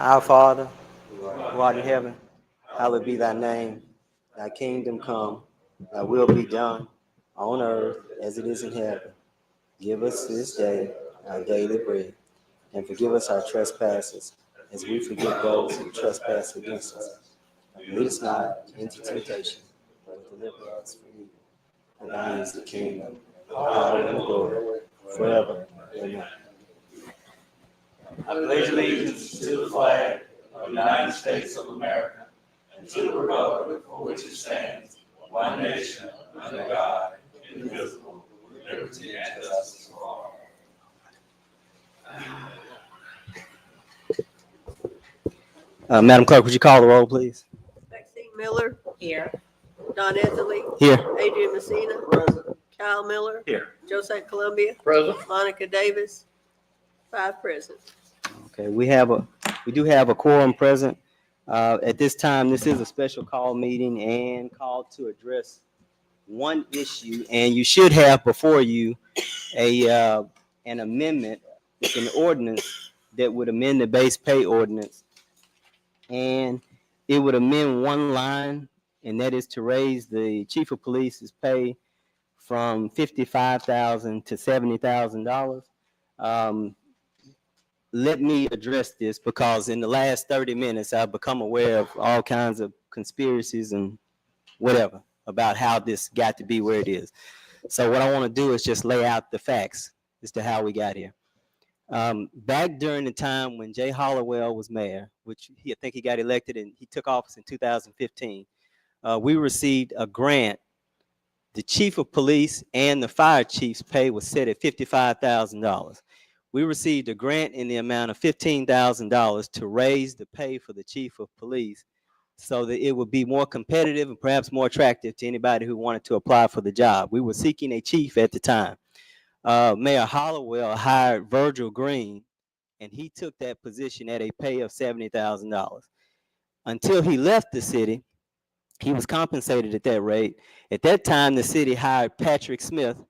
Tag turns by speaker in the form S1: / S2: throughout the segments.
S1: Our Father, who art in heaven, hallowed be thy name. Thy kingdom come, thy will be done on earth as it is in heaven. Give us this day our daily bread, and forgive us our trespasses, as we forgive those who trespass against us. And lead us not into temptation, but deliver us from evil. For thine is the kingdom, the power, and the glory, forever. Amen.
S2: I pledge allegiance to the flag of the United States of America and to the republic for which it stands, one nation, under God, indivisible, with liberty and justice for all.
S1: Madam Clerk, would you call the roll, please?
S3: Maxine Miller.
S4: Here.
S3: Don Etherly.
S1: Here.
S3: Adrian Messina. Present. Kyle Miller.
S2: Here.
S3: Joseph Columbia.
S2: Present.
S3: Monica Davis. 5 present.
S1: Okay, we do have a quorum present. At this time, this is a special call meeting and called to address one issue, and you should have before you an amendment. It's an ordinance that would amend the base pay ordinance, and it would amend one line, and that is to raise the chief of police's pay from $55,000 to $70,000. Let me address this because in the last 30 minutes, I've become aware of all kinds of conspiracies and whatever about how this got to be where it is. So what I want to do is just lay out the facts as to how we got here. Back during the time when Jay Hollowell was mayor, which I think he got elected and he took office in 2015, we received a grant. The chief of police and the fire chief's pay was set at $55,000. We received a grant in the amount of $15,000 to raise the pay for the chief of police so that it would be more competitive and perhaps more attractive to anybody who wanted to apply for the job. We were seeking a chief at the time. Mayor Hollowell hired Virgil Green, and he took that position at a pay of $70,000. Until he left the city, he was compensated at that rate. At that time, the city hired Patrick Smith.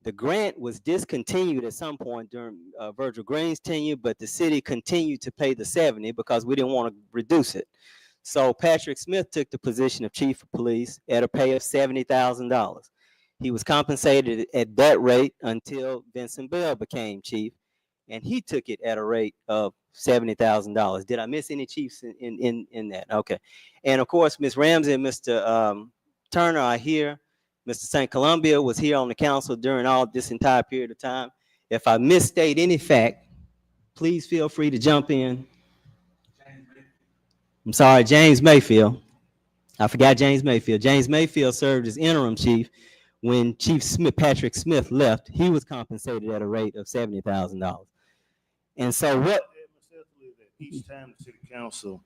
S1: The grant was discontinued at some point during Virgil Green's tenure, but the city continued to pay the $70 because we didn't want to reduce it. So Patrick Smith took the position of chief of police at a pay of $70,000. He was compensated at that rate until Vincent Bell became chief, and he took it at a rate of $70,000. Did I miss any chiefs in that? Okay. And of course, Ms. Ramsey and Mr. Turner are here. Mr. St. Columbia was here on the council during all this entire period of time. If I misstate any fact, please feel free to jump in. I'm sorry, James Mayfield. I forgot James Mayfield. James Mayfield served as interim chief when Chief Smith, Patrick Smith left. He was compensated at a rate of $70,000. And so what?
S5: Each time the city council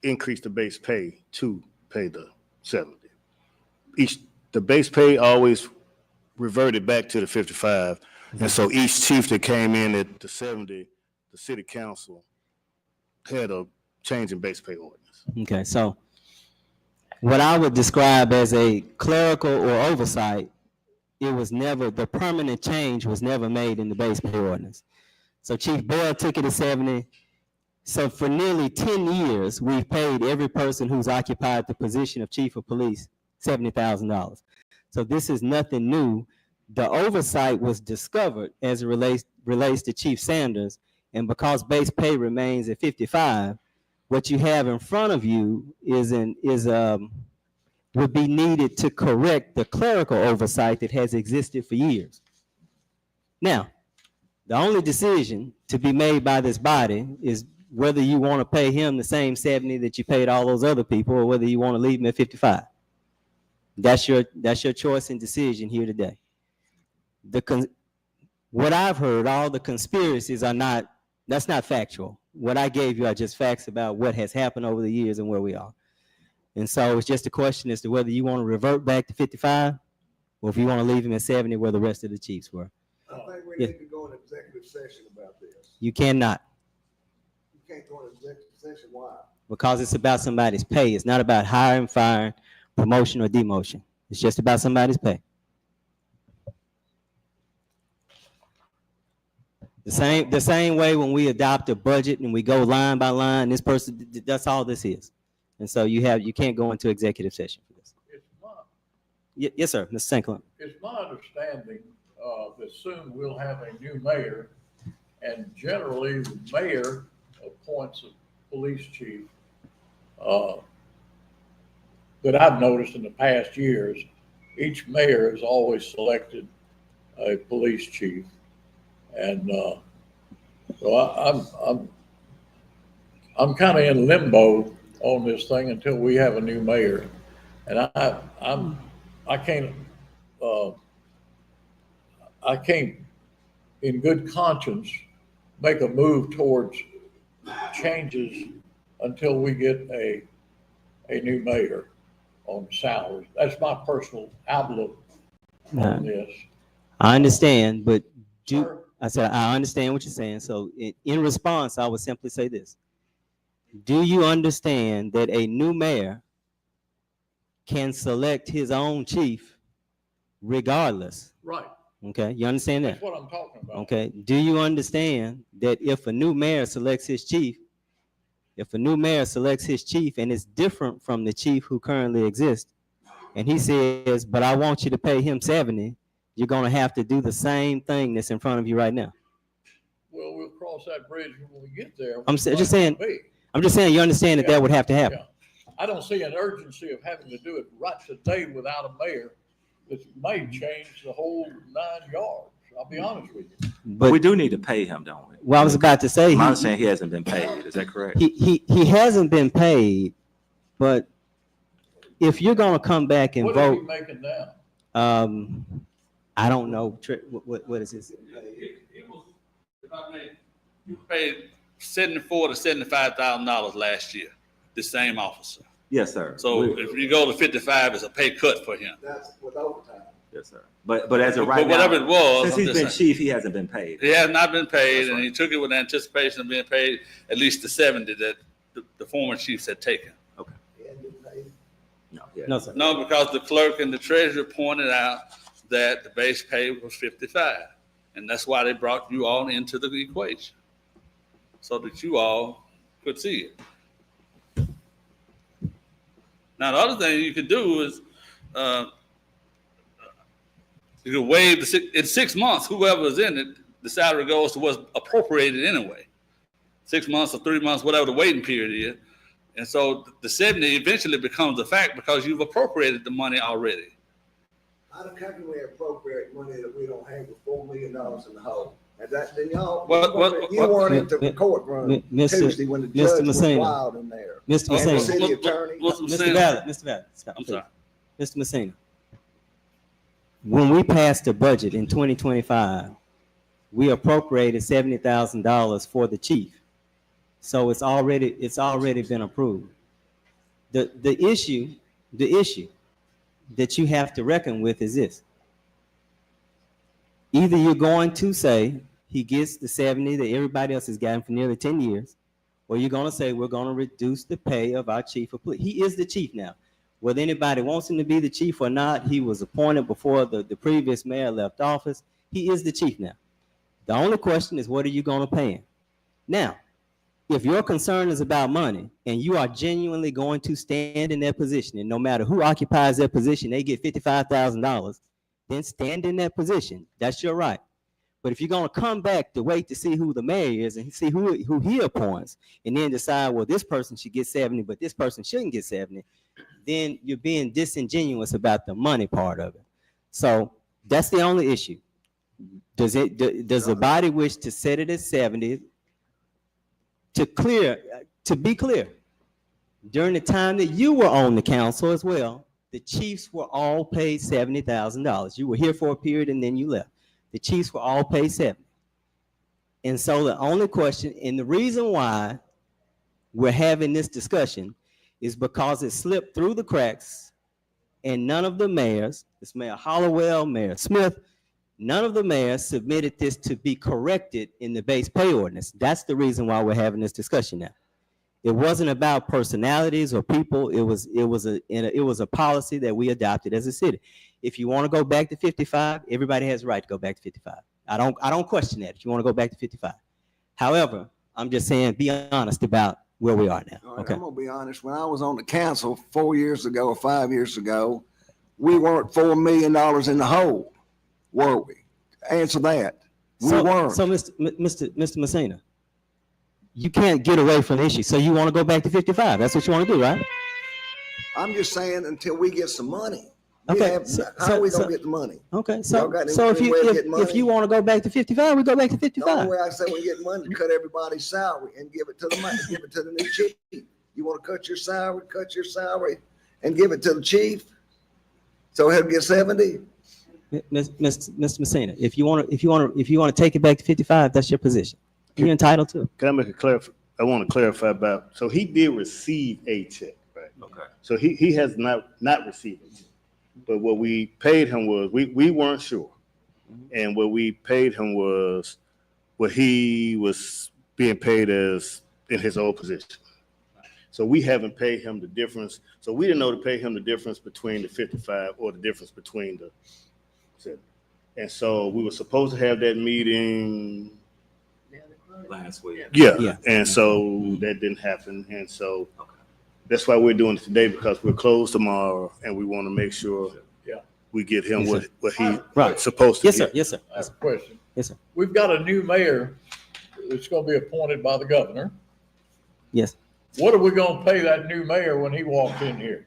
S5: increased the base pay to pay the 70. The base pay always reverted back to the 55. And so each chief that came in at the 70, the city council had a change in base pay ordinance.
S1: Okay, so what I would describe as a clerical or oversight, the permanent change was never made in the base pay ordinance. So Chief Bell took it to 70. So for nearly 10 years, we've paid every person who's occupied the position of chief of police $70,000. So this is nothing new. The oversight was discovered as it relates to Chief Sanders, and because base pay remains at 55, what you have in front of you would be needed to correct the clerical oversight that has existed for years. Now, the only decision to be made by this body is whether you want to pay him the same 70 that you paid all those other people, or whether you want to leave him at 55. That's your choice and decision here today. What I've heard, all the conspiracies that's not factual. What I gave you are just facts about what has happened over the years and where we are. And so it's just a question as to whether you want to revert back to 55 or if you want to leave him at 70 where the rest of the chiefs were.
S6: I think we need to go in executive session about this.
S1: You cannot.
S6: You can't go in executive session. Why?
S1: Because it's about somebody's pay. It's not about hiring, firing, promotion, or demotion. It's just about somebody's pay. The same way when we adopt a budget and we go line by line, this person, that's all this is. And so you can't go into executive session for this.
S4: It's my,
S1: Yes, sir, Mr. St. Cloud.
S4: it's my understanding, that soon we'll have a new mayor, and generally the mayor appoints a police chief. That I've noticed in the past years, each mayor has always selected a police chief. And, so I'm kind of in limbo on this thing until we have a new mayor. And I can't in good conscience make a move towards changes until we get a new mayor on salaries. That's my personal outlook on this.
S1: I understand, but
S4: Sir?
S1: I said, I understand what you're saying. So in response, I would simply say this. Do you understand that a new mayor can select his own chief regardless?
S4: Right,
S1: Okay, you understand that?
S4: that's what I'm talking about.
S1: Okay, do you understand that if a new mayor selects his chief, and it's different from the chief who currently exists, and he says, but I want you to pay him 70, you're gonna have to do the same thing that's in front of you right now.
S4: Well, we'll cross that bridge when we get there.
S1: I'm just saying, you understand that
S4: Yeah.
S1: that would have to happen.
S4: Yeah. I don't see an urgency of having to do it right today without a mayor that may change the whole 9 yards. I'll be honest with you.
S1: But
S2: We do need to pay him, don't we?
S1: well, I was about to say,
S2: I'm not saying he hasn't been paid. Is that correct?
S1: he hasn't been paid, but if you're gonna come back and
S4: What is he
S1: vote,
S4: making now?
S1: I don't know, what is this?
S7: It was, if I may, you paid $74,000 to $75,000 last year, the same officer.
S2: Yes, sir.
S7: So if you go to 55, it's a pay cut for him.
S6: That's with overtime.
S2: Yes, sir. But as of right
S7: But whatever
S2: now,
S7: it was,
S2: since
S7: I'm
S2: he's
S7: just
S2: been
S7: saying,
S2: chief, he hasn't been paid.
S7: he has not been paid,
S2: That's
S7: and
S2: right.
S7: he took it with anticipation of being paid at least the 70 that the former chiefs had taken.
S6: He hadn't been paid.
S2: No, yeah.
S1: No, sir.
S7: No, because the clerk and the treasurer pointed out that the base pay was 55, and that's why they brought you all into the equation, so that you all could see it. Now, the other thing you could do is you could waive in 6 months, whoever is in it, the salary goes to what's appropriated anyway. 6 months or 3 months, whatever the waiting period is. And so the 70 eventually becomes a fact because you've appropriated the money already.
S6: How can we appropriate money that we don't have with $4 million in the hole? And that, then y'all, you weren't at the courtroom Tuesday when the
S1: Mr.
S6: judge was
S1: Messina.
S6: wild in there.
S1: Mr.
S6: And the
S1: Messina.
S6: city attorney.
S1: Mr. Vallet, stop,
S7: I'm
S1: please.
S7: sorry.
S1: Mr. Messina. When we passed the budget in 2025, we appropriated $70,000 for the chief. So it's already been approved. The issue that you have to reckon with is this. Either you're going to say he gets the 70 that everybody else has gotten for nearly 10 years, or you're going to say we're going to reduce the pay of our chief of police. He is the chief now. Whether anybody wants him to be the chief or not, he was appointed before the previous mayor left office. He is the chief now. The only question is, what are you going to pay him? Now, if your concern is about money and you are genuinely going to stand in that position, and no matter who occupies that position, they get $55,000, then stand in that position. That's your right. But if you're going to come back to wait to see who the mayor is and see who he appoints, and then decide, well, this person should get 70, but this person shouldn't get 70, then you're being disingenuous about the money part of it. So that's the only issue. Does the body wish to set it at 70? To be clear, during the time that you were on the council as well, the chiefs were all paid $70,000. You were here for a period and then you left. The chiefs were all paid 70. And so the only question, and the reason why we're having this discussion is because it slipped through the cracks and none of the mayors, this Mayor Hollowell, Mayor Smith, none of the mayors submitted this to be corrected in the base pay ordinance. That's the reason why we're having this discussion now. It wasn't about personalities or people. It was a policy that we adopted as a city. If you want to go back to 55, everybody has a right to go back to 55. I don't question that. If you want to go back to 55. However, I'm just saying, be honest about where we are now.
S6: All right,
S1: Okay.
S6: I'm gonna be honest. When I was on the council 4 years ago or 5 years ago, we weren't $4 million in the hole, were we? Answer that. We weren't.
S1: So, Mr. Messina, you can't get away from the issue. So you want to go back to 55? That's what you want to do, right?
S6: I'm just saying until we get some money.
S1: Okay,
S6: How are we gonna get the money?
S1: Okay,
S6: Y'all
S1: so
S6: got
S1: so
S6: any way of getting
S1: if
S6: money?
S1: you want to go back to 55, we go back to
S6: The only
S1: 55.
S6: way I say we get money is cut everybody's salary and give it to the money, give it to the new chief. You want to cut your salary and give it to the chief? So he'll get 70?
S1: Mr. Messina, if you want to take it back to 55, that's your position. You're entitled to.
S5: Can I make a I want to clarify about, so he did receive a check, right?
S2: Okay.
S5: So he has not received it. But what we paid him was, we weren't sure. And what we paid him was what he was being paid as in his old position. So we haven't paid him the difference. So we didn't know to pay him the difference between the 55 or the difference between the 7. And so we were supposed to have that meeting.
S2: Last week.
S5: Yeah. And so that didn't happen. And so that's why we're doing it today, because we're closed tomorrow and we want to make sure we get him
S1: Yes,
S5: what he
S1: Right.
S5: supposed to
S1: Yes,
S5: get.
S1: sir. Yes, sir.
S4: I have a question.
S1: Yes, sir.
S4: We've got a new mayor that's gonna be appointed by the governor.
S1: Yes.
S4: What are we gonna pay that new mayor when he walks in here?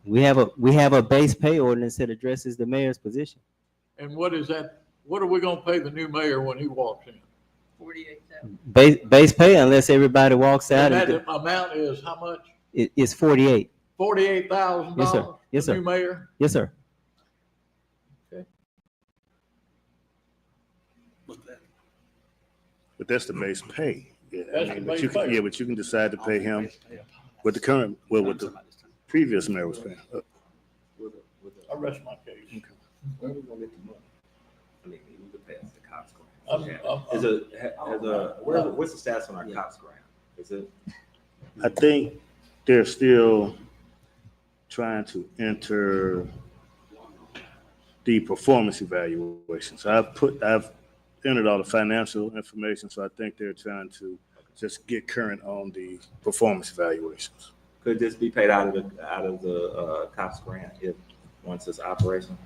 S1: We have a base pay ordinance that addresses the mayor's position.
S4: And what is that? What are we gonna pay the new mayor when he walks in?
S3: 48,000.
S1: Base pay, unless everybody walks out,
S4: And that amount is how much?
S1: it's 48.
S4: $48,000?
S1: Yes, sir. Yes, sir.
S4: New mayor?
S1: Yes, sir.
S5: But that's the base pay. Yeah,
S4: That's the base pay.
S5: Yeah, but you can decide to pay him with the current, what the previous mayor was paying.
S4: I rest my case.
S6: Where we gonna get the money?
S2: I mean, we could pass the cops
S4: I'm-
S2: grant.
S4: I'm-
S2: What's the status on our cops grant? Is it?
S5: I think they're still trying to enter the performance evaluation. So I've entered all the financial information, so I think they're trying to just get current on the performance evaluations.
S2: Could this be paid out of the cops grant once it's operational?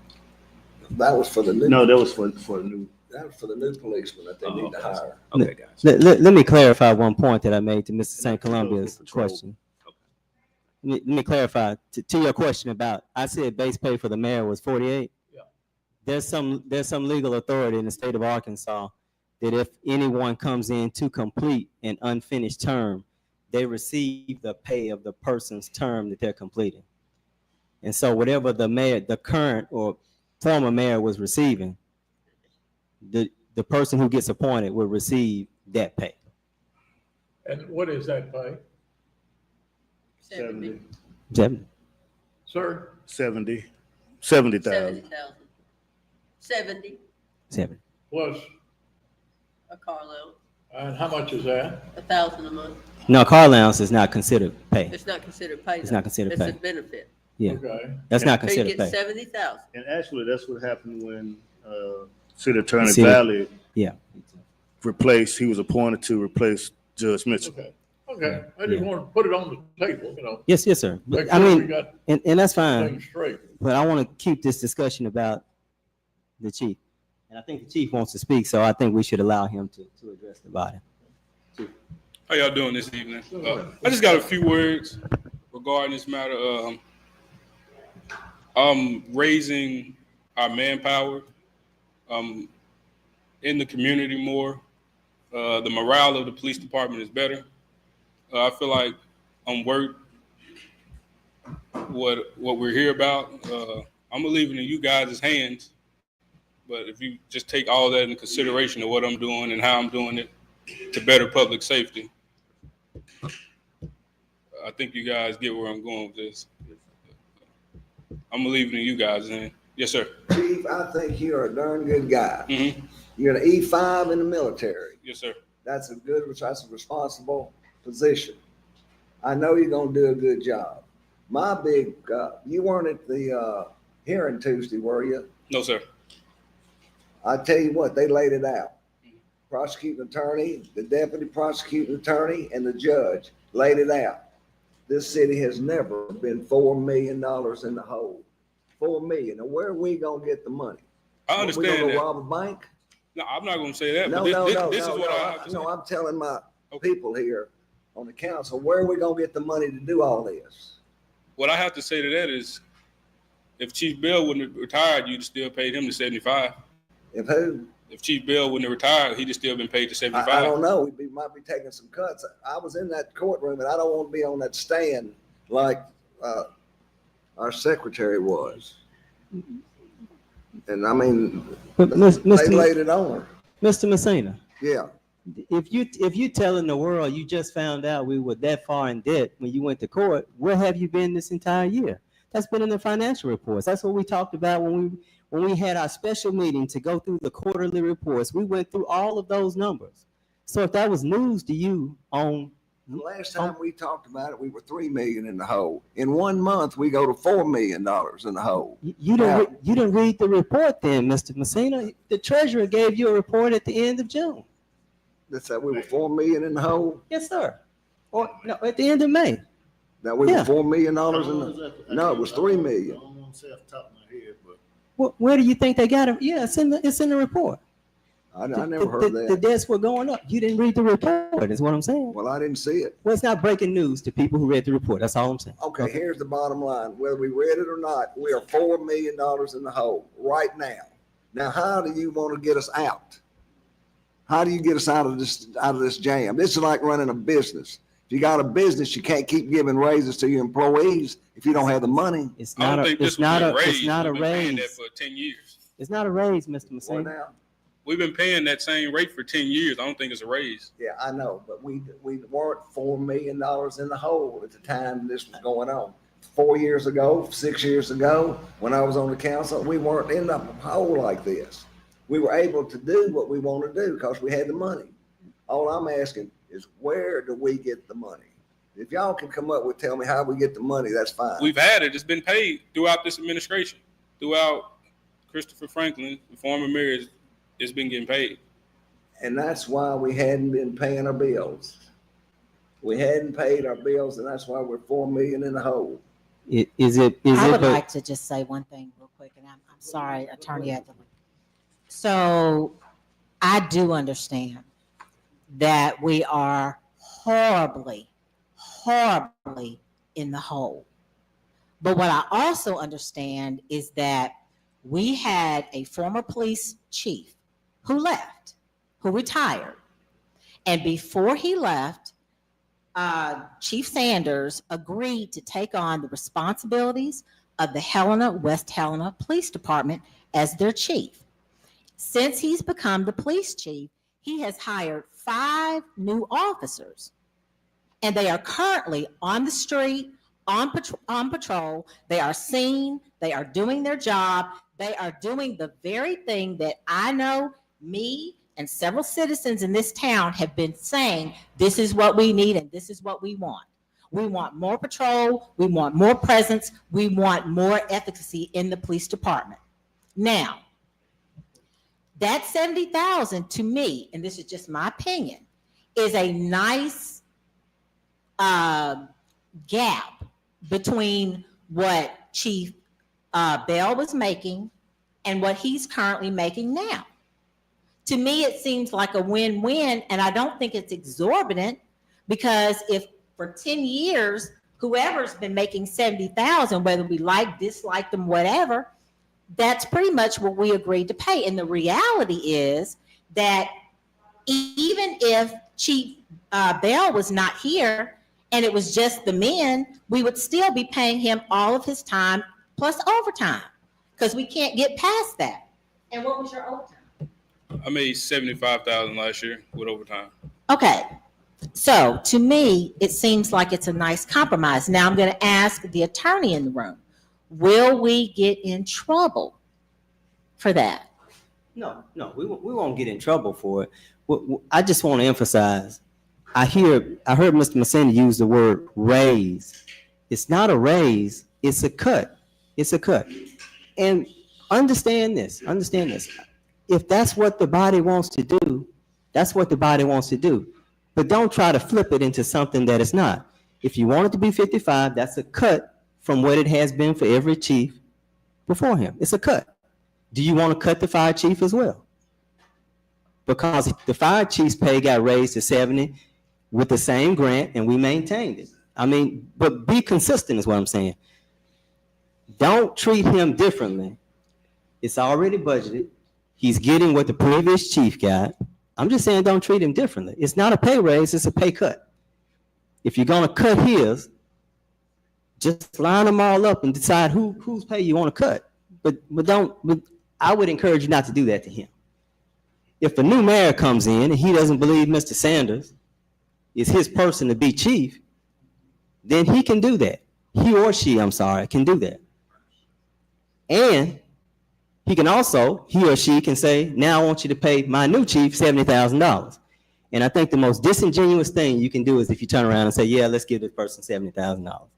S6: That was for the new.
S5: No, that was for the new.
S6: That was for the new policeman that they need to hire.
S2: Okay, gotcha.
S1: Let me clarify one point that I made to Mr. St. Columbia's
S5: Patrol.
S1: question. Let me clarify to your question about, I said base pay for the mayor was 48.
S4: Yeah.
S1: There's some legal authority in the state of Arkansas that if anyone comes in to complete an unfinished term, they receive the pay of the person's term that they're completing. And so whatever the current or former mayor was receiving, the person who gets appointed will receive that pay.
S4: And what is that pay?
S3: 70.
S1: 70.
S4: Sir?
S5: 70,000.
S3: 70,000.
S1: 70.
S4: Plus,
S3: A car loan,
S4: and how much is that?
S3: 1,000 a month.
S1: No, car allowance is not considered pay.
S3: It's not considered pay.
S1: It's
S3: though.
S1: not considered pay.
S3: It's a benefit.
S1: Yeah,
S4: Okay.
S1: that's not
S3: So you
S1: considered
S3: get
S1: pay.
S3: 70,000.
S5: And actually, that's what happened when City Attorney
S1: City-
S5: Valley
S1: Yeah.
S5: he was appointed to replace Judge Mitchell.
S4: Okay. Okay. I just want to put it on the table, you know.
S1: Yes, yes, sir.
S4: Make
S1: I
S4: sure we
S1: mean,
S4: got
S1: and that's fine,
S4: things straight.
S1: but I want to keep this discussion about the chief. And I think the chief wants to speak, so I think we should allow him to address the body.
S8: How y'all doing this evening? I just got a few words regarding this matter. Raising our manpower in the community more. The morale of the police department is better. I feel like work what we're here about. I'm leaving in you guys' hands. But if you just take all that into consideration of what I'm doing and how I'm doing it to better public safety, I think you guys get where I'm going with this. I'm leaving in you guys' hands. Yes, sir.
S6: Chief, I think you're a darn good guy.
S8: Mm-hmm.
S6: You're an E5 in the military.
S8: Yes, sir.
S6: That's a responsible position. I know you're gonna do a good job. You weren't at the hearing Tuesday, were you?
S8: No, sir.
S6: I tell you what, they laid it out. Prosecuting attorney, the deputy prosecuting attorney, and the judge laid it out. This city has never been $4 million in the hole. 4 million. Now where are we gonna get the money?
S8: I
S6: We
S8: understand
S6: gonna
S8: that.
S6: go rob a bank?
S8: No, I'm not gonna say that,
S6: No,
S8: but this,
S6: no,
S8: this,
S6: no,
S8: this
S6: no,
S8: is what I have
S6: no.
S8: to
S6: No,
S8: say.
S6: I'm telling my
S8: Okay.
S6: people here on the council, where are we gonna get the money to do all this?
S8: What I have to say to that is, if Chief Bell wouldn't have retired, you'd still paid him the 75.
S6: If who?
S8: If Chief Bell wouldn't have retired, he'd have still been paid the 75.
S6: I don't know. We might be taking some cuts. I was in that courtroom and I don't want to be on that stand like our secretary was. And I mean,
S1: But
S6: they
S1: Mr.
S6: laid it on her.
S1: Mr. Messina,
S6: Yeah.
S1: if you telling the world you just found out we were that far in debt when you went to court, where have you been this entire year? That's been in the financial reports. That's what we talked about when we had our special meeting to go through the quarterly reports. We went through all of those numbers. So if that was news to you on
S6: The last time we talked about it, we were 3 million in the hole. In 1 month, we go to $4 million in the hole.
S1: you didn't read the report then, Mr. Messina. The treasurer gave you a report at the end of June.
S6: That said we were 4 million in the hole.
S1: Yes, sir. Or no, at the end of May.
S6: That we
S1: Yeah.
S6: were $4 million in the, no, it was 3 million.
S5: I don't want to say off the top of my head, but
S1: Where do you think they got it? Yeah, it's in the report.
S6: I never heard
S1: The
S6: that.
S1: debts were going up. You didn't read the report, is what I'm saying.
S6: Well, I didn't see it.
S1: Well, it's not breaking news to people who read the report. That's all I'm saying.
S6: Okay, here's the bottom line. Whether we read it or not, we are $4 million in the hole right now. Now, how do you want to get us out? How do you get us out of this jam? This is like running a business. If you got a business, you can't keep giving raises to your employees if you don't have the money.
S1: It's
S8: I
S1: not
S8: don't
S1: a.
S8: think
S1: It's
S8: this
S1: not
S8: was
S1: a.
S8: a raise.
S1: It's not a
S8: We've been paying that
S1: raise.
S8: for 10 years.
S1: It's not a raise, Mr.
S6: Well,
S1: Messina.
S6: now,
S8: We've been paying that same rate for 10 years. I don't think it's a raise.
S6: yeah, I know, but we weren't $4 million in the hole at the time this was going on. 4 years ago, 6 years ago, when I was on the council, we weren't in the hole like this. We were able to do what we want to do because we had the money. All I'm asking is where do we get the money? If y'all can come up with, tell me how we get the money, that's fine.
S8: We've had it. It's been paid throughout this administration. Throughout Christopher Franklin, the former mayor, it's been getting paid.
S6: And that's why we hadn't been paying our bills. We hadn't paid our bills, and that's why we're 4 million in the hole.
S1: Is
S9: I
S1: it?
S9: would
S1: But
S9: like to just say one thing real quick, and I'm sorry, Attorney Etherly. So I do understand that we are horribly in the hole. But what I also understand is that we had a former police chief who left, who retired. And before he left, Chief Sanders agreed to take on the responsibilities of the West Helena Police Department as their chief. Since he's become the police chief, he has hired 5 new officers, and they are currently on the street, on patrol. They are seen, they are doing their job, they are doing the very thing that I know me and several citizens in this town have been saying, this is what we need and this is what we want. We want more patrol, we want more presence, we want more efficacy in the police department. Now, that 70,000 to me, and this is just my opinion, is a nice gap between what Chief Bell was making and what he's currently making now. To me, it seems like a win-win, and I don't think it's exorbitant, because if for 10 years, whoever's been making 70,000, whether we dislike them, whatever, that's pretty much what we agreed to pay. And the reality is that even if Chief Bell was not here and it was just the men, we would still be paying him all of his time plus overtime, because we can't get past that. And what was your overtime?
S8: I made $75,000 last year with overtime.
S9: Okay, so to me, it seems like it's a nice compromise. Now I'm going to ask the attorney in the room, will we get in trouble for that?
S1: no, we won't get in trouble for it. I just want to emphasize. I heard Mr. Messina use the word raise. It's not a raise. It's a cut. It's a cut. And understand this. if that's what the body wants to do, that's what the body wants to do. But don't try to flip it into something that it's not. If you want it to be 55, that's a cut from what it has been for every chief before him. It's a cut. Do you want to cut the fire chief as well? Because the fire chief's pay got raised to 70 with the same grant, and we maintained it. I mean, but be consistent is what I'm saying. Don't treat him differently. It's already budgeted. He's getting what the previous chief got. I'm just saying don't treat him differently. It's not a pay raise, it's a pay cut. If you're gonna cut his, just line them all up and decide whose pay you want to cut. But I would encourage you not to do that to him. If a new mayor comes in and he doesn't believe Mr. Sanders is his person to be chief, then he can do that. He or she, can do that. And he or she can say, now I want you to pay my new chief $70,000. And I think the most disingenuous thing you can do is if you turn around and say, yeah, let's give this person $70,000.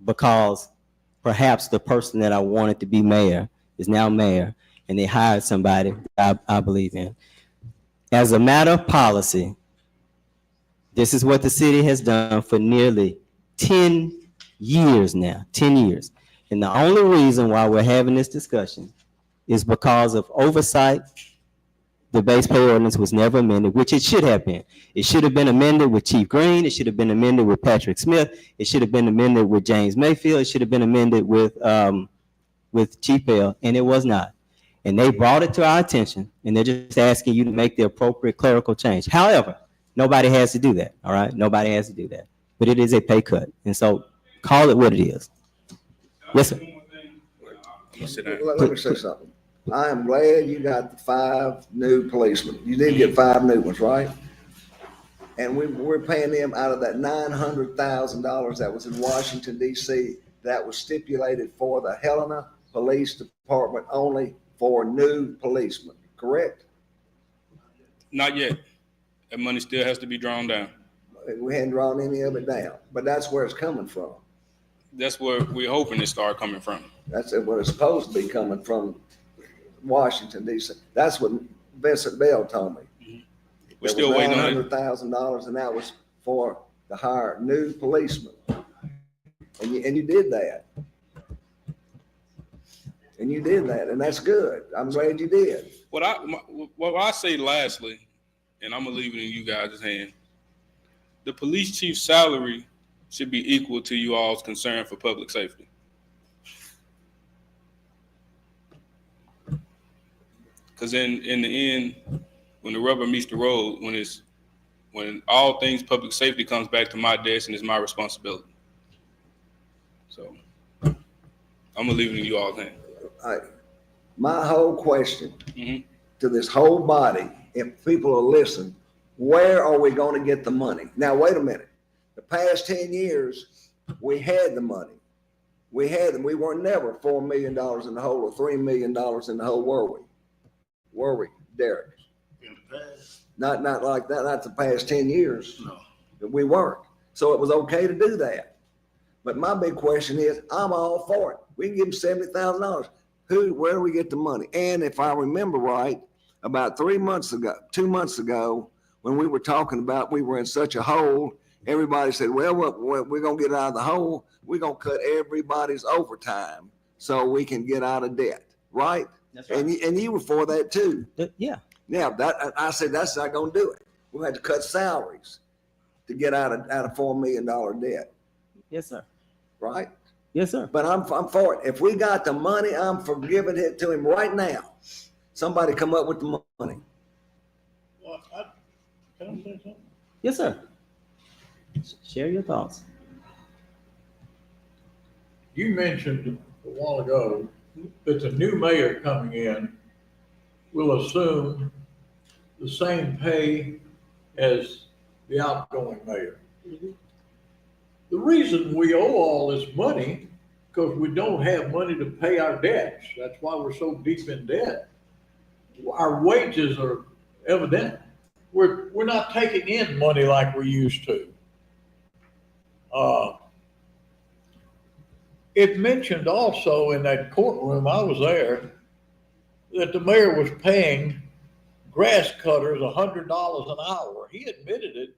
S1: Because perhaps the person that I wanted to be mayor is now mayor, and they hired somebody I believe in. As a matter of policy, this is what the city has done for nearly 10 years now, 10 years. And the only reason why we're having this discussion is because of oversight. The base pay ordinance was never amended, which it should have been. It should have been amended with Chief Green. It should have been amended with Patrick Smith. It should have been amended with James Mayfield. It should have been amended with Chief Bell, and it was not. And they brought it to our attention, and they're just asking you to make the appropriate clerical change. However, nobody has to do that, all right? Nobody has to do that. But it is a pay cut, and so call it what it is. Yes, sir.
S6: Let me say something. I am glad you got the 5 new policemen. You did get 5 new ones, right? And we're paying them out of that $900,000 that was in Washington, D.C. that was stipulated for the Helena Police Department only for new policemen, correct?
S8: Not yet. That money still has to be drawn down.
S6: We hadn't drawn any of it down, but that's where it's coming from.
S8: That's where we're hoping to start coming from.
S6: That's what it's supposed to be coming from, Washington, D.C. That's what Vincent Bell told me.
S8: We're still waiting on it.
S6: $900,000, and that was for to hire new policemen. And you did that. And you did that, and that's good. I'm glad you did.
S8: What I say lastly, and I'm gonna leave it in you guys' hand. The police chief's salary should be equal to you all's concern for public safety. Because in the end, when the rubber meets the road, when all things public safety comes back to my desk and it's my responsibility. So I'm gonna leave it in you all's hand.
S6: My whole question to this whole body, if people are listening, where are we going to get the money? Now, wait a minute. The past 10 years, we had the money. We had them. We were never $4 million in the hole or $3 million in the hole, were we? Were we, Derek?
S5: In the past?
S6: Not like that. Not the past 10 years.
S5: No.
S6: We weren't. So it was okay to do that. But my big question is, I'm all for it. We can give them $70,000. Where do we get the money? And if I remember right, about 2 months ago, when we were talking about we were in such a hole, everybody said, well, we're going to get out of the hole. We're going to cut everybody's overtime so we can get out of debt, right?
S1: That's right.
S6: And you were for that too.
S1: Yeah.
S6: Yeah, I said that's not going to do it. We had to cut salaries to get out of $4 million debt.
S1: Yes, sir.
S6: Right?
S1: Yes, sir.
S6: But I'm for it. If we got the money, I'm for giving it to him right now. Somebody come up with the money.
S4: Well, can I say something?
S1: Yes, sir. Share your thoughts.
S4: You mentioned a while ago that the new mayor coming in will assume the same pay as the outgoing mayor. The reason we owe all this money, because we don't have money to pay our debts. That's why we're so deep in debt. Our wages are evident. We're not taking in money like we used to. It mentioned also in that courtroom, I was there, that the mayor was paying grass cutters $100 an hour. He admitted it,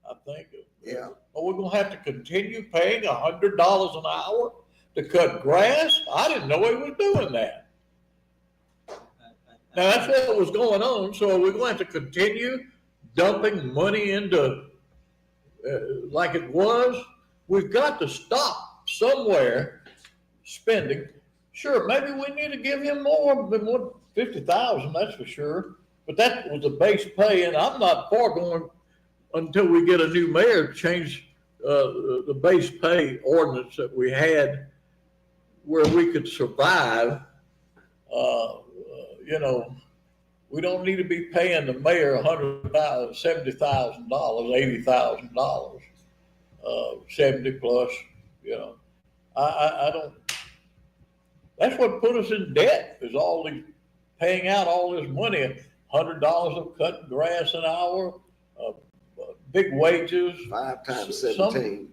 S4: I think.
S6: Yeah.
S4: Are we gonna have to continue paying $100 an hour to cut grass? I didn't know he was doing that. Now, that's what was going on, so are we going to have to continue dumping money into, like it was? We've got to stop somewhere spending. Sure, maybe we need to give him more than 50,000, that's for sure. But that was the base pay, and I'm not for going until we get a new mayor to change the base pay ordinance that we had where we could survive. You know, we don't need to be paying the mayor $100,000, $70,000, $80,000, 70 plus. You know, I don't. That's what put us in debt, is all these paying out all this money. $100 of cutting grass an hour, big wages.
S6: 5 times 17,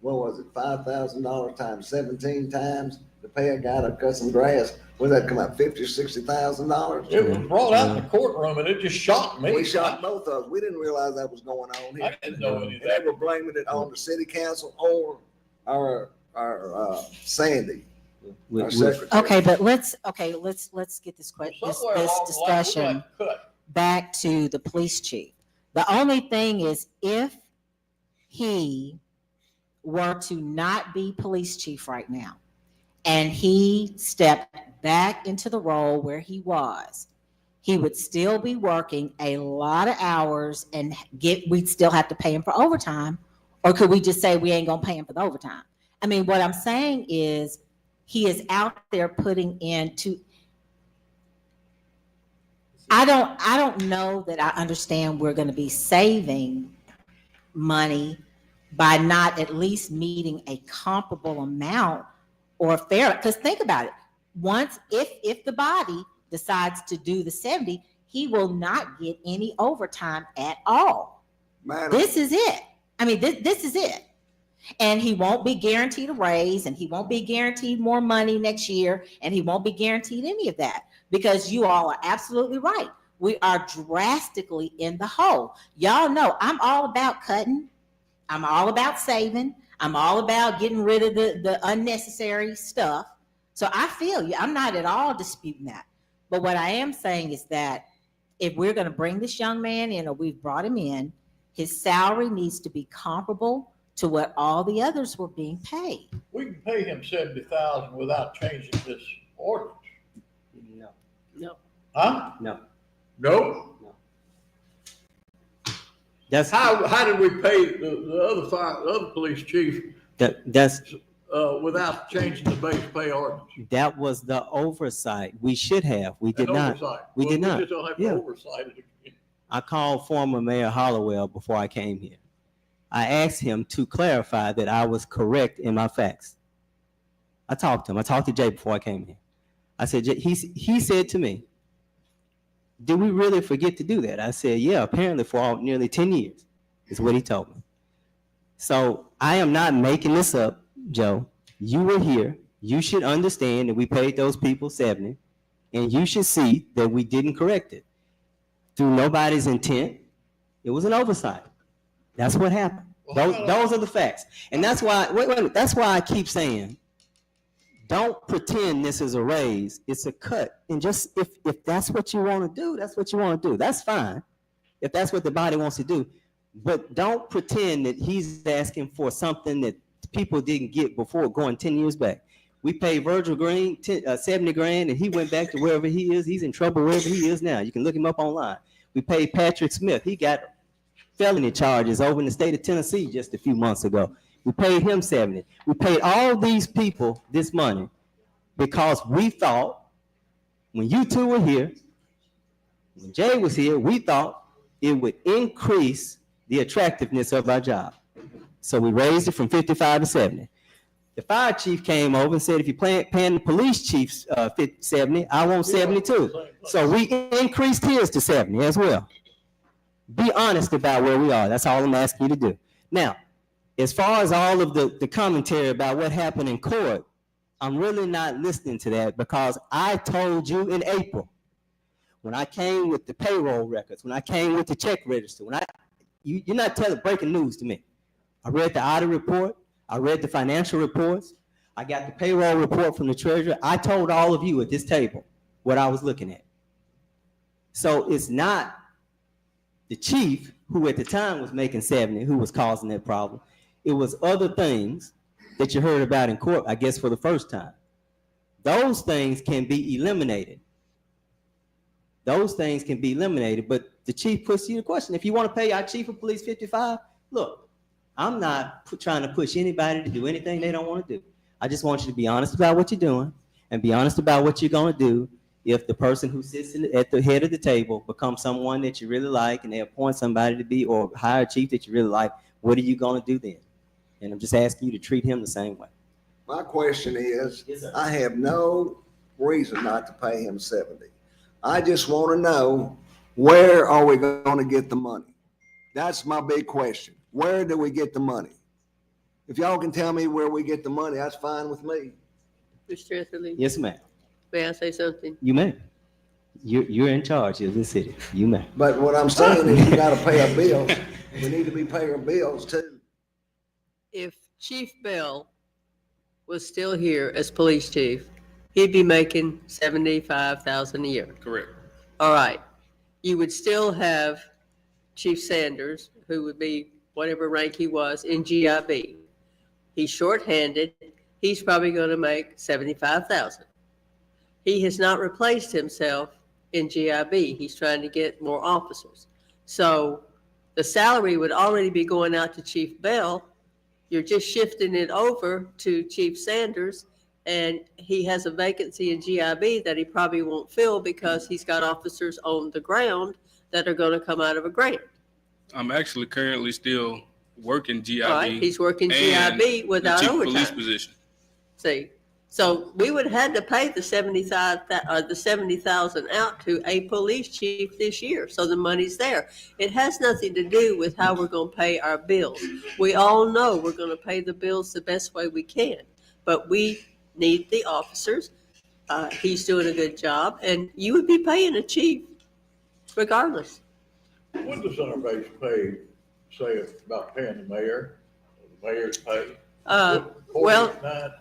S6: what was it? $5,000 times 17 times to pay a guy to cut some grass. What did that come out? $50,000 or $60,000?
S4: It was brought out in the courtroom, and it just shocked me.
S6: We shocked both of us. We didn't realize that was going on here.
S4: I didn't know any of
S6: And
S4: that.
S6: they were blaming it on the city council or our Sandy, our secretary.
S9: Okay, but let's get this
S4: Somewhere
S9: this
S4: along the line, we
S9: discussion
S4: got cut.
S9: back to the police chief. The only thing is, if he were to not be police chief right now, and he stepped back into the role where he was, he would still be working a lot of hours and we'd still have to pay him for overtime. Or could we just say we ain't gonna pay him for the overtime? I mean, what I'm saying is he is out there putting into, I don't know that I understand we're gonna be saving money by not at least meeting a comparable amount or fair, because think about it. Once, if the body decides to do the 70, he will not get any overtime at all.
S6: Madam,
S9: This is it. I mean, this is it. And he won't be guaranteed a raise, and he won't be guaranteed more money next year, and he won't be guaranteed any of that, because you all are absolutely right. We are drastically in the hole. Y'all know I'm all about cutting. I'm all about saving. I'm all about getting rid of the unnecessary stuff. So I feel you. I'm not at all disputing that. But what I am saying is that if we're going to bring this young man in, or we've brought him in, his salary needs to be comparable to what all the others were being paid.
S4: We can pay him 70,000 without changing this ordinance.
S1: No,
S4: Huh?
S1: no.
S4: No?
S1: That's
S4: How did we pay the other police chief
S1: that's
S4: without changing the base pay ordinance?
S1: that was the oversight. We should have. We did
S4: An
S1: not.
S4: oversight.
S1: We
S4: Well,
S1: did not.
S4: We just don't have to
S1: Yeah.
S4: oversight it again.
S1: I called former Mayor Hollowell before I came here. I asked him to clarify that I was correct in my facts. I talked to him. I talked to Jay before I came here. I said, he said to me, did we really forget to do that? I said, yeah, apparently for nearly 10 years is what he told me. So I am not making this up, Joe. You were here. You should understand that we paid those people 70, and you should see that we didn't correct it. Through nobody's intent, it was an oversight. That's what happened. Those are the facts. And that's why, wait, that's why I keep saying, don't pretend this is a raise. It's a cut. And just, if that's what you want to do, that's what you want to do. That's fine. If that's what the body wants to do. But don't pretend that he's asking for something that people didn't get before, going 10 years back. We paid Virgil Green 70 grand, and he went back to wherever he is. He's in trouble wherever he is now. You can look him up online. We paid Patrick Smith. He got felony charges over in the state of Tennessee just a few months ago. We paid him 70. We paid all these people this money because we thought, when you two were here, when Jay was here, we thought it would increase the attractiveness of our job. So we raised it from 55 to 70. The fire chief came over and said, if you're paying the police chiefs 70, I want 72. So we increased his to 70 as well. Be honest about where we are. That's all I'm asking you to do. Now, as far as all of the commentary about what happened in court, I'm really not listening to that because I told you in April, when I came with the payroll records, when I came with the check register, you're not telling breaking news to me. I read the audit report. I read the financial reports. I got the payroll report from the treasurer. I told all of you at this table what I was looking at. So it's not the chief who at the time was making 70 who was causing that problem. It was other things that you heard about in court, I guess, for the first time. Those things can be eliminated. Those things can be eliminated, but the chief puts you the question. If you want to pay our chief of police 55, look, I'm not trying to push anybody to do anything they don't want to do. I just want you to be honest about what you're doing and be honest about what you're going to do if the person who sits at the head of the table becomes someone that you really like and they appoint somebody to be or hire a chief that you really like. What are you going to do then? And I'm just asking you to treat him the same way.
S6: My question is,
S1: Yes, sir.
S6: I have no reason not to pay him 70. I just want to know, where are we going to get the money? That's my big question. Where do we get the money? If y'all can tell me where we get the money, that's fine with me.
S3: Mr. Etherly,
S1: Yes, ma'am.
S3: may I say something?
S1: You may. You're in charge of this city. You may.
S6: But what I'm saying is, you got to pay our bills. We need to be paying our bills too.
S3: If Chief Bell was still here as police chief, he'd be making $75,000 a year.
S8: Correct.
S3: All right. You would still have Chief Sanders, who would be whatever rank he was in GIB. He's shorthanded. He's probably going to make $75,000. He has not replaced himself in GIB. He's trying to get more officers. So the salary would already be going out to Chief Bell. You're just shifting it over to Chief Sanders, and he has a vacancy in GIB that he probably won't fill because he's got officers on the ground that are going to come out of a grant.
S8: I'm actually currently still working GIB.
S3: All right, he's working
S8: and
S3: GIB without
S8: the chief police
S3: overtime.
S8: position.
S3: See, so we would have had to pay the $70,000 out to a police chief this year. So the money's there. It has nothing to do with how we're going to pay our bills. We all know we're going to pay the bills the best way we can, but we need the officers. He's doing a good job, and you would be paying a chief regardless.
S4: What does center-based pay say about paying the mayor, the mayor's pay?
S3: Well,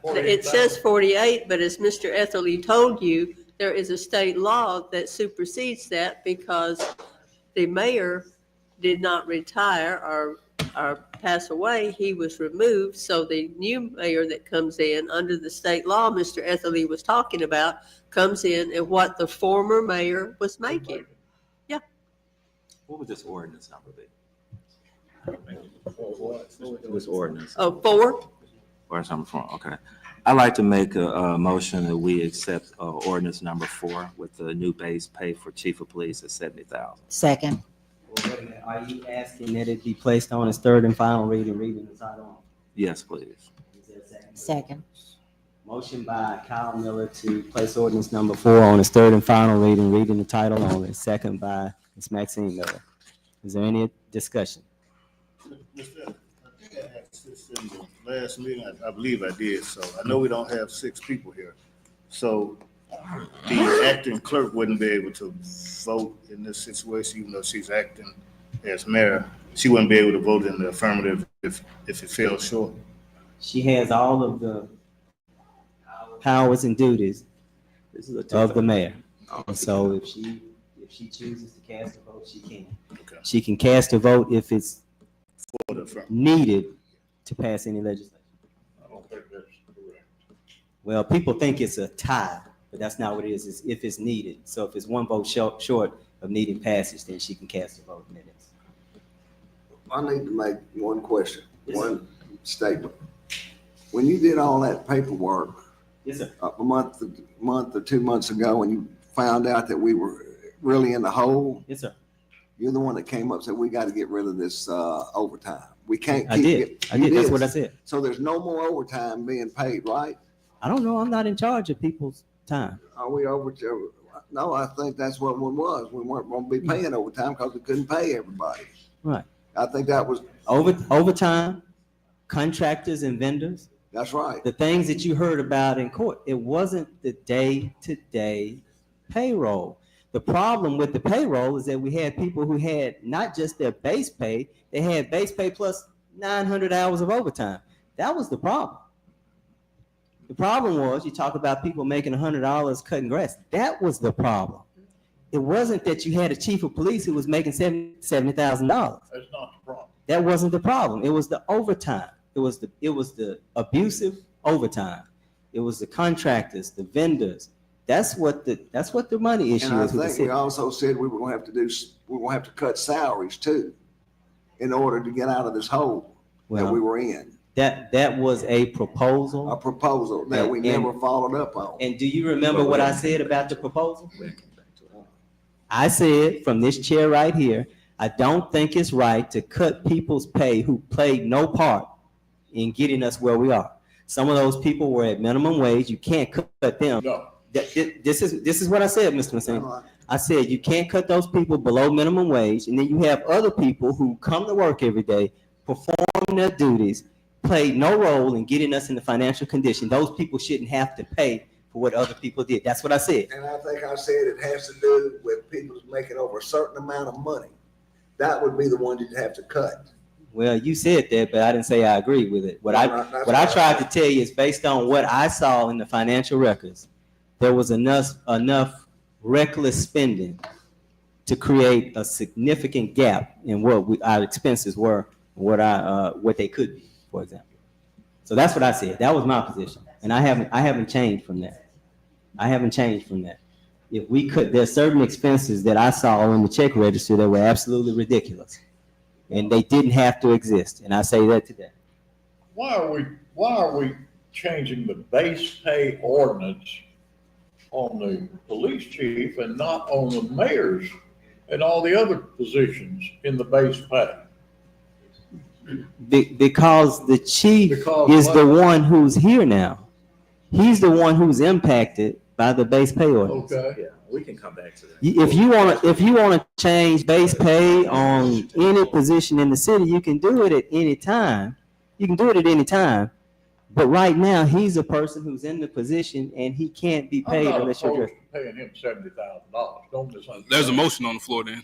S4: 49,
S3: it says 48, but as Mr. Etherly told you, there is a state law that supersedes that because the mayor did not retire or pass away. He was removed. So the new mayor that comes in under the state law Mr. Etherly was talking about comes in at what the former mayor was making. Yeah.
S10: What would this ordinance number be? This ordinance.
S3: Oh, 4?
S10: Ordinance number 4, okay. I'd like to make a motion that we accept ordinance number 4 with the new base pay for chief of police at $70,000.
S9: Second.
S1: Well, wait a minute. Are you asking that it be placed on its third and final reading the title on?
S10: Yes, please.
S1: Is there a second?
S9: Second.
S1: Motion by Kyle Miller to place ordinance number 4 on its third and final reading the title only. Second by Ms. Maxine Miller. Is there any discussion?
S5: Mr. I think I asked this in the last meeting. I believe I did. So I know we don't have 6 people here. So the acting clerk wouldn't be able to vote in this situation, even though she's acting as mayor. She wouldn't be able to vote in the affirmative if it fell short.
S1: She has all of the powers and duties of the mayor. And so if she chooses to cast a vote, she can.
S5: Okay.
S1: She can cast a vote if it's
S5: For the affirmative.
S1: needed to pass any legislation.
S4: I don't think that's correct.
S1: Well, people think it's a tie, but that's not what it is. It's if it's needed. So if it's one vote short of needing passage, then she can cast a vote. And it is.
S6: I need to make one question,
S1: Yes,
S6: one statement. When you did all that paperwork
S1: Yes, sir.
S6: a month or 2 months ago, and you found out that we were really in the hole,
S1: Yes, sir.
S6: you're the one that came up and said, we got to get rid of this overtime. We can't
S1: I
S6: keep
S1: did.
S6: it.
S1: I
S6: You
S1: did. That's what I said.
S6: So there's no more overtime being paid, right?
S1: I don't know. I'm not in charge of people's time.
S6: Are we over? No, I think that's what one was. We weren't going to be paying overtime because we couldn't pay everybody.
S1: Right.
S6: I think that was,
S1: Overtime, contractors and vendors,
S6: That's right.
S1: The things that you heard about in court, it wasn't the day-to-day payroll. The problem with the payroll is that we had people who had not just their base pay, they had base pay plus 900 hours of overtime. That was the problem. The problem was, you talk about people making $100 cutting grass. That was the problem. It wasn't that you had a chief of police who was making $70,000.
S4: That's not the problem.
S1: That wasn't the problem. It was the overtime. It was the abusive overtime. It was the contractors, the vendors. That's what the money issue
S6: And I
S1: is with the
S6: think we
S1: city.
S6: also said we were gonna have to cut salaries too, in order to get out of this hole that we were in.
S1: That was a proposal.
S6: A proposal that we never followed up on.
S1: And do you remember what I said about the proposal? I said from this chair right here, I don't think it's right to cut people's pay who played no part in getting us where we are. Some of those people were at minimum wage. You can't cut them.
S4: No.
S1: This is what I said, Mr. Massine. I said you can't cut those people below minimum wage, and then you have other people who come to work every day, perform their duties, played no role in getting us in the financial condition. Those people shouldn't have to pay for what other people did. That's what I said.
S6: And I think I said it has to do with people making over a certain amount of money. That would be the one you'd have to cut.
S1: Well, you said that, but I didn't say I agree with it. What I tried to tell you is based on what I saw in the financial records, there was enough reckless spending to create a significant gap in what our expenses were, what they could be, for example. So that's what I said. That was my position, and I haven't changed from that. I haven't changed from that. If we could, there's certain expenses that I saw in the check register that were absolutely ridiculous, and they didn't have to exist. And I say that today.
S4: Why are we changing the base pay ordinance on the police chief and not on the mayors and all the other positions in the base pay?
S1: Because the chief is the one who's here now. He's the one who's impacted by the base pay ordinance.
S4: Okay.
S10: Yeah, we can come back to that.
S1: If you wanna change base pay on any position in the city, you can do it at any time. You can do it at any time. But right now, he's a person who's in the position and he can't be paid unless you're
S4: I'm not opposed to paying him $70,000. Don't misunderstand.
S8: There's a motion on the floor then.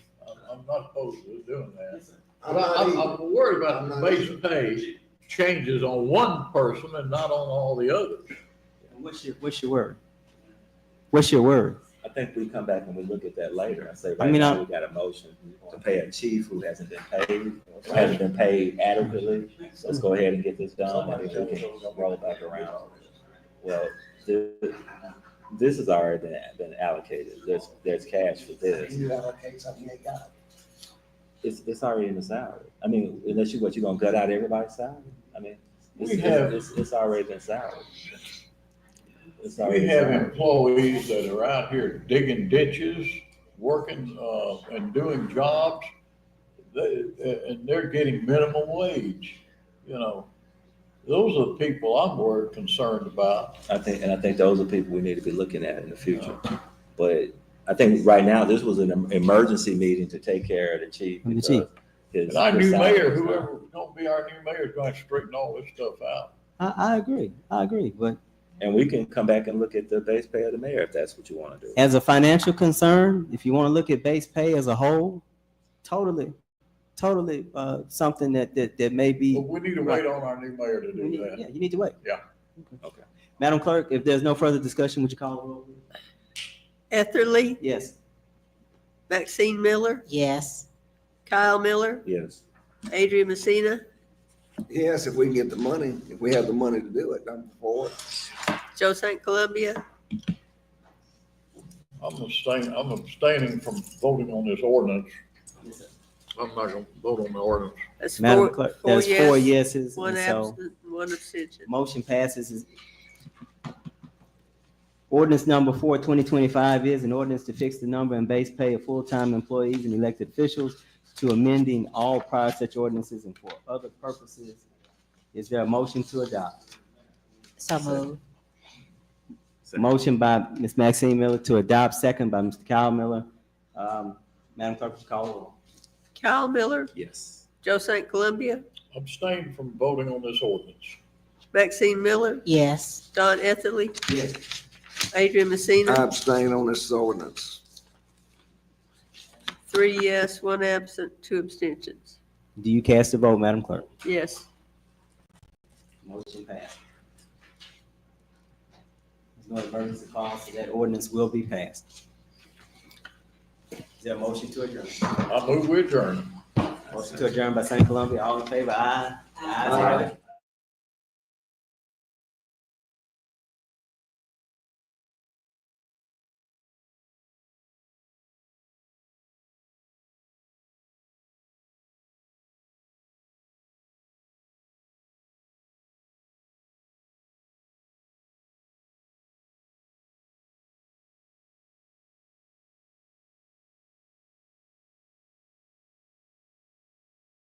S4: I'm not opposed to doing that. But I'm worried about the base pay changes on one person and not on all the others.
S1: What's your word? What's your word?
S10: I think we come back and we look at that later. I say,
S1: I mean,
S10: now we got a motion to pay a chief who hasn't been paid adequately. So let's go ahead and get this done and then we can roll back around. Well, this has already been allocated. There's cash for this.
S6: You allocate something you ain't got.
S10: It's already in the salary. I mean, unless you're gonna gut out everybody's salary. I mean, it's already been salary.
S4: We have employees that are out here digging ditches, working, and doing jobs, and they're getting minimum wage, you know. Those are the people I'm more concerned about.
S10: I think those are people we need to be looking at in the future. But I think right now, this was an emergency meeting to take care of the chief.
S4: And our new mayor, whoever's gonna be our new mayor, is gonna straighten all this stuff out.
S1: I agree, but.
S10: And we can come back and look at the base pay of the mayor if that's what you want to do.
S1: As a financial concern, if you want to look at base pay as a whole, totally something that may be.
S4: But we need to wait on our new mayor to do that.
S1: Yeah, you need to wait.
S4: Yeah.
S10: Okay.
S1: Madam Clerk, if there's no further discussion, would you call the roll?
S3: Etherly,
S1: Yes.
S3: Maxine Miller,
S9: Yes.
S3: Kyle Miller,
S10: Yes.
S3: Adrian Messina,
S6: Yes, if we can get the money, if we have the money to do it, I'm for it.
S3: Joe St. Columbia,
S4: I'm abstaining from voting on this ordinance. I'm not gonna vote on the ordinance.
S3: that's
S1: Madam
S3: four,
S1: Clerk,
S3: four
S1: there's 4
S3: yes,
S1: yeses,
S3: one
S1: and so
S3: absent, one abstention.
S1: motion passes. Ordinance number 4, 2025 is an ordinance to fix the number and base pay of full-time employees and elected officials, to amending all prior such ordinances and for other purposes. Is there a motion to adopt?
S9: So moved.
S1: Motion by Ms. Maxine Miller to adopt, second by Mr. Kyle Miller. Madam Clerk, would you call the roll?
S3: Kyle Miller,
S10: Yes.
S3: Joe St. Columbia,
S4: Abstain from voting on this ordinance.
S3: Maxine Miller,
S9: Yes.
S3: Don Etherly,
S1: Yes.
S3: Adrian
S6: I
S3: Messina,
S6: abstain on this ordinance.
S3: 3 yes, 1 absent, 2 abstentions.
S1: Do you cast a vote, Madam Clerk?
S3: Yes.
S1: Motion passed. There's no emergency clause, so that ordinance will be passed. Is there a motion to adjourn?
S4: I move we adjourn.
S1: Motion to adjourn by St. Columbia, all in favor, aye. Ayes have it.